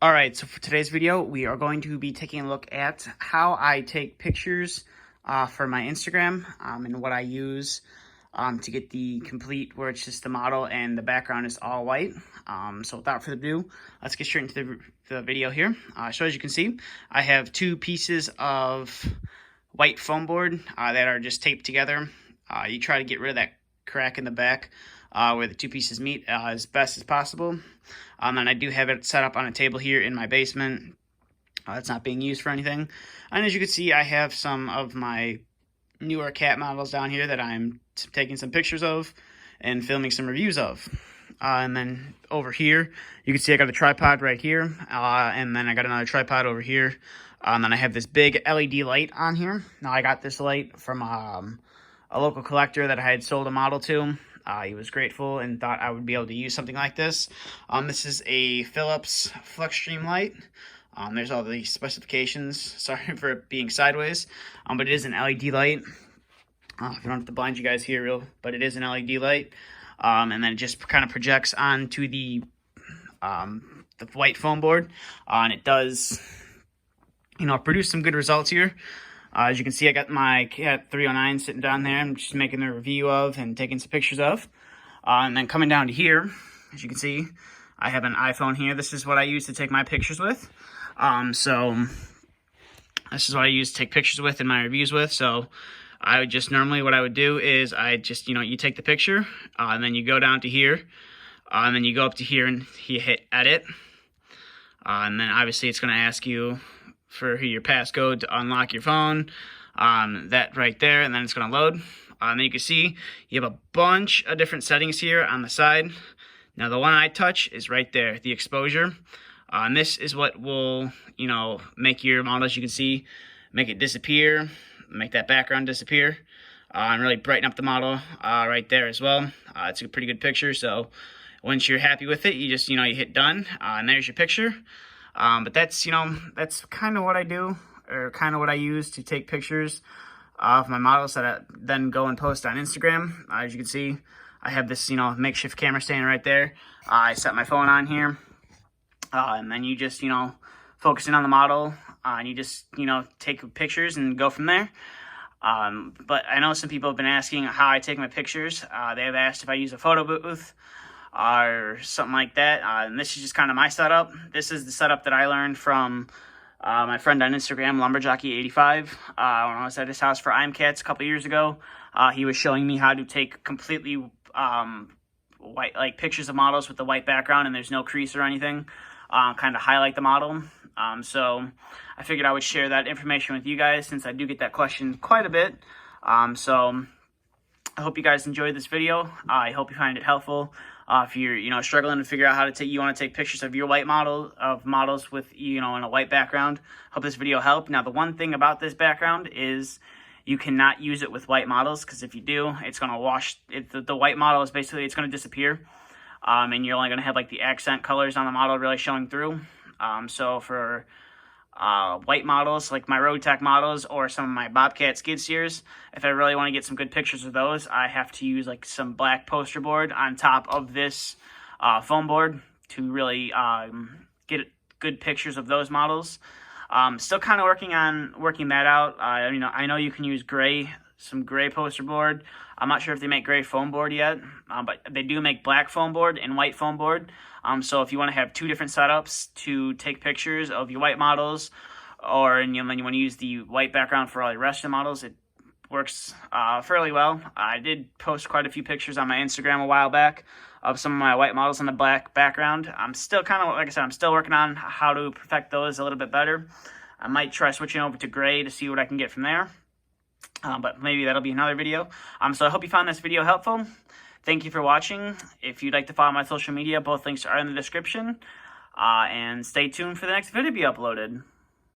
Alright, so for today's video, we are going to be taking a look at how I take pictures for my Instagram and what I use to get the complete, where it's just the model and the background is all white. So without further ado, let's get straight into the video here. So as you can see, I have two pieces of white foam board that are just taped together. You try to get rid of that crack in the back where the two pieces meet as best as possible. And I do have it set up on a table here in my basement. It's not being used for anything. And as you can see, I have some of my newer cat models down here that I'm taking some pictures of and filming some reviews of. And then over here, you can see I got a tripod right here. And then I got another tripod over here. And then I have this big LED light on here. Now I got this light from a local collector that I had sold a model to. He was grateful and thought I would be able to use something like this. This is a Philips Flexstream light. There's all the specifications. Sorry for it being sideways, but it is an LED light. I don't have to blind you guys here, but it is an LED light. And then it just kind of projects onto the white foam board, and it does, produce some good results here. As you can see, I got my Cat 309 sitting down there. I'm just making a review of and taking some pictures of. And then coming down to here, as you can see, I have an iPhone here. This is what I use to take my pictures with. So this is what I use to take pictures with and my reviews with. So I would just normally what I would do is I just, you take the picture and then you go down to here and then you go up to here and you hit edit. And then obviously it's going to ask you for your passcode to unlock your phone, that right there, and then it's going to load. And then you can see you have a bunch of different settings here on the side. Now the one I touch is right there, the exposure. And this is what will, make your model, as you can see, make it disappear, make that background disappear, and really brighten up the model right there as well. It's a pretty good picture, so once you're happy with it, you just, you hit done, and there's your picture. But that's, that's kind of what I do, or kind of what I use to take pictures of my models that I then go and post on Instagram. As you can see, I have this, makeshift camera stand right there. I set my phone on here, and then you just, focus in on the model, and you just, take pictures and go from there. But I know some people have been asking how I take my pictures. They have asked if I use a photo booth or something like that, and this is just kind of my setup. This is the setup that I learned from my friend on Instagram, Lumberjockey85. When I was at his house for IMCATs a couple years ago, he was showing me how to take completely white, like pictures of models with the white background and there's no crease or anything, kind of highlight the model. So I figured I would share that information with you guys since I do get that question quite a bit. So I hope you guys enjoyed this video. I hope you find it helpful. If you're, struggling to figure out how to you want to take pictures of your white models with, in a white background, hope this video helped. Now, the one thing about this background is you cannot use it with white models, because if you do, it's going to wash it. The white model is basically, it's going to disappear. And you're only going to have like the accent colors on the model really showing through. So for white models like my Road Tech models or some of my Bobcat skid steers, if I really want to get some good pictures of those, I have to use like some black poster board on top of this foam board to really get good pictures of those models. Still kind of working that out. I know you can use some gray poster board. I'm not sure if they make gray foam board yet, but they do make black foam board and white foam board. So if you want to have two different setups to take pictures of your white models, or then you want to use the white background for all the rest of the models, it works fairly well. I did post quite a few pictures on my Instagram a while back of some of my white models on the black background. I'm still kind of, like I said, I'm still working on how to perfect those a little bit better. I might try switching over to gray to see what I can get from there. But maybe that'll be another video. So I hope you found this video helpful. Thank you for watching. If you'd like to follow my social media, both links are in the description. And stay tuned for the next video to be uploaded.